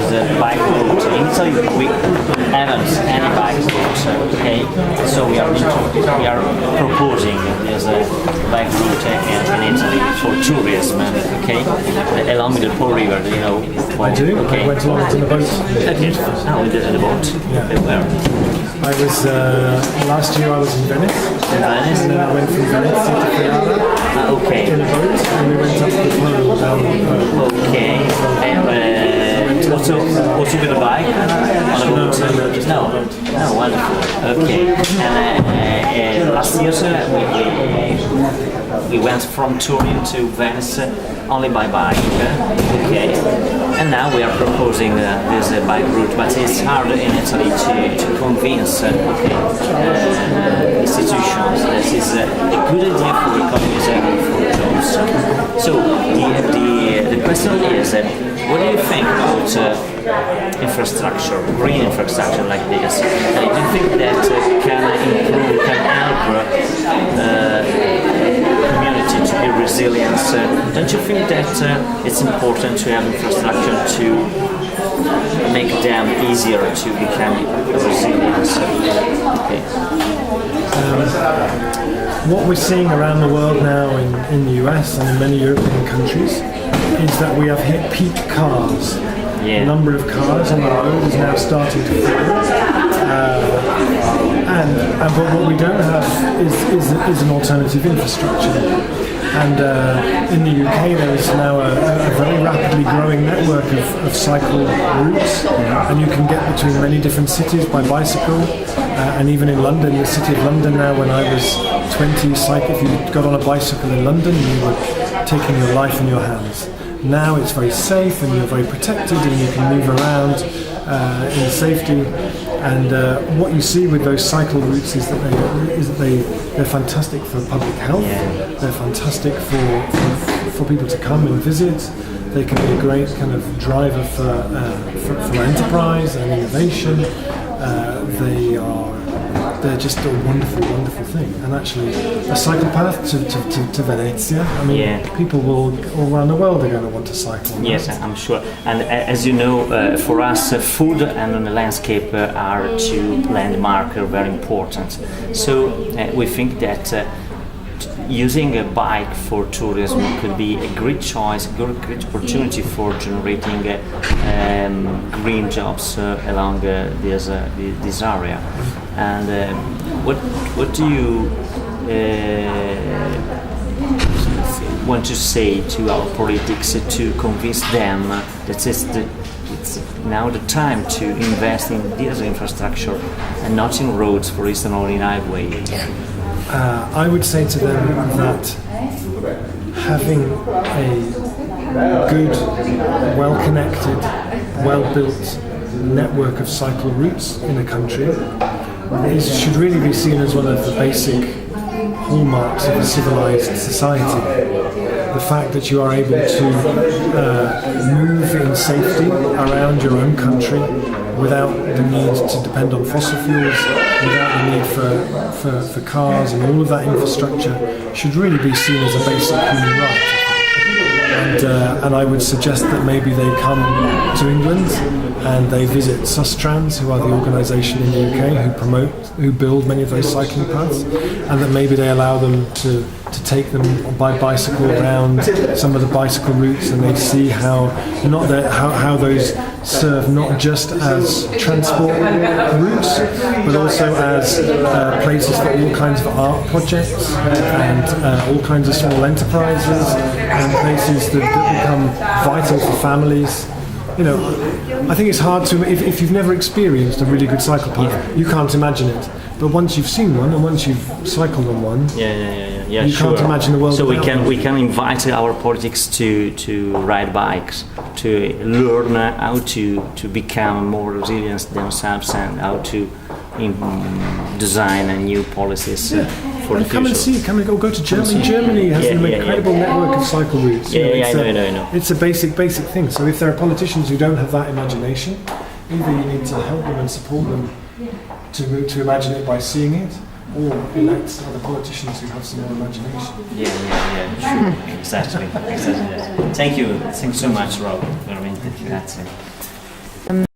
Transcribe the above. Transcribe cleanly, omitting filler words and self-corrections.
use the bike route. In Italy, we haven't any bike route, okay? So we are proposing this bike route in Italy for tourism, okay? Along the Po River, do you know? I do. Okay. I went along in the boat. Oh, we did in the boat. Yeah. Where? I was last year. I was in Venice. In Venice? And then I went from Venezia to Torino Okay. in a boat, and we went up the Po down the Po. Okay. And also with a bike? On a boat? No. No, wonderful. Okay. And last year we went from Torino to Venice only by bike. Okay. And now we are proposing this bike route, but it's hard in Italy to convince institutions that is a good idea for economies and for jobs. So the question is, what do you think about infrastructure, green infrastructure like this? Do you think that can improve, can help community to be resilient? Don't you think that it's important to have infrastructure to make them easier to become resilient? Okay. What we're seeing around the world now in the US and in many European countries is that we have hit peak cars. Yeah. The number of cars on the road is now starting to fall. But what we don't have is an alternative infrastructure. And in the UK there is now a very rapidly growing network of cycle routes, and you can get between many different cities by bicycle, and even in London, the city of London now, when I was 20, if you got on a bicycle in London, you were taking your life in your hands. Now it's very safe and you're very protected and you can move around in safety. And what you see with those cycle routes is that they're fantastic for public health. Yeah. They're fantastic for people to come and visit. They can be a great kind of driver for enterprise and innovation. They're just a wonderful, wonderful thing. And actually, a cycle path to Venezia, I mean, people all around the world are going to want to cycle. Right? Yes, I'm sure. And as you know, for us, food and the landscape are two landmarks very important. So we think that using a bike for tourism could be a great choice, a great opportunity for generating green jobs along this area. And what do you want to say to our politics to convince them that it's now the time to invest in this infrastructure and not in roads, for instance, or in highway? I would say to them that having a good, well-connected, well-built network of cycle routes in a country should really be seen as one of the basic hallmarks of a civilized society. The fact that you are able to move in safety around your own country without the need to depend on fossil fuels, without the need for cars, and all of that infrastructure should really be seen as a basic human right. And I would suggest that maybe they come to England and they visit Sustrans, who are the organisation in the UK who build many of those cycling paths, and that maybe they allow them to take them by bicycle around some of the bicycle routes, and they see how those serve not just as transport routes, but also as places for all kinds of art projects and all kinds of small enterprises and places that become vital for families. You know, I think it's hard to, if you've never experienced a really good cycle path, you can't imagine it. But once you've seen one and once you've cycled on one, you can't imagine the world. So we can invite our politics to ride bikes, to learn how to become more resilient themselves and how to design new policies for the future. Come and go to Germany. Germany has an incredible network of cycle routes. I know. It's a basic thing. So if there are politicians who don't have that imagination, either you need to help them and support them to imagine it by seeing it, or elect other politicians who have some more imagination. Sure, exactly. Thank you so much, Rob. Veramente grazie.